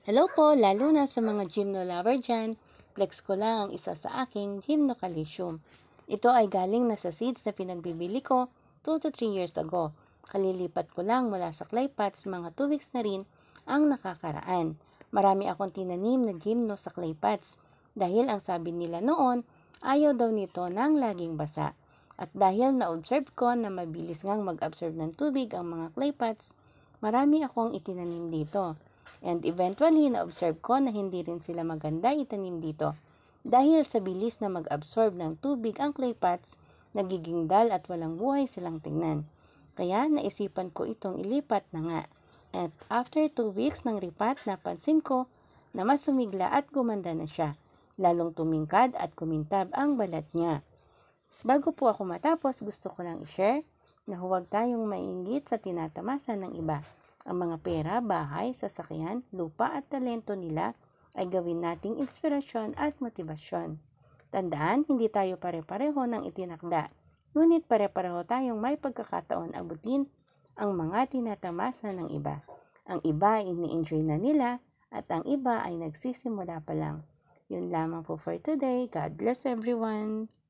Hello po, lalo na sa mga gymno lover dyan. Flex ko lang ang isa sa aking gymnocalcium. Ito ay galing na sa seeds na pinagbibili ko 2 to 3 years ago. Kalilipat ko lang mula sa clay pots, mga 2 weeks na rin ang nakakaraan. Marami akong tinanim na gymno sa clay pots dahil ang sabi nila noon, ayaw daw nito ng laging basa. At dahil na-observe ko na mabilis ngang mag-absorb ng tubig ang mga clay pots, marami akong itinanim dito. And eventually, na-observe ko na hindi rin sila maganda itanim dito. Dahil sa bilis na mag-absorb ng tubig ang clay pots, nagiging dull at walang buhay silang tingnan. Kaya naisipan ko itong ilipat na nga. At after 2 weeks ng ripat, napansin ko na mas sumigla at gumanda na siya. Lalong tumingkad at kumintab ang balat niya. Bago po ako matapos, gusto ko lang i-share na huwag tayong mainggit sa tinatamasa ng iba. Ang mga pera, bahay, sasakyan, lupa at talento nila ay gawin nating inspirasyon at motibasyon. Tandaan, hindi tayo pare-pareho ng itinakda, ngunit pare-pareho tayong may pagkakataon abutin ang mga tinatamasa ng iba. Ang iba ay ini-enjoy na nila at ang iba ay nagsisimula pa lang. Yun lamang po for today. God bless everyone!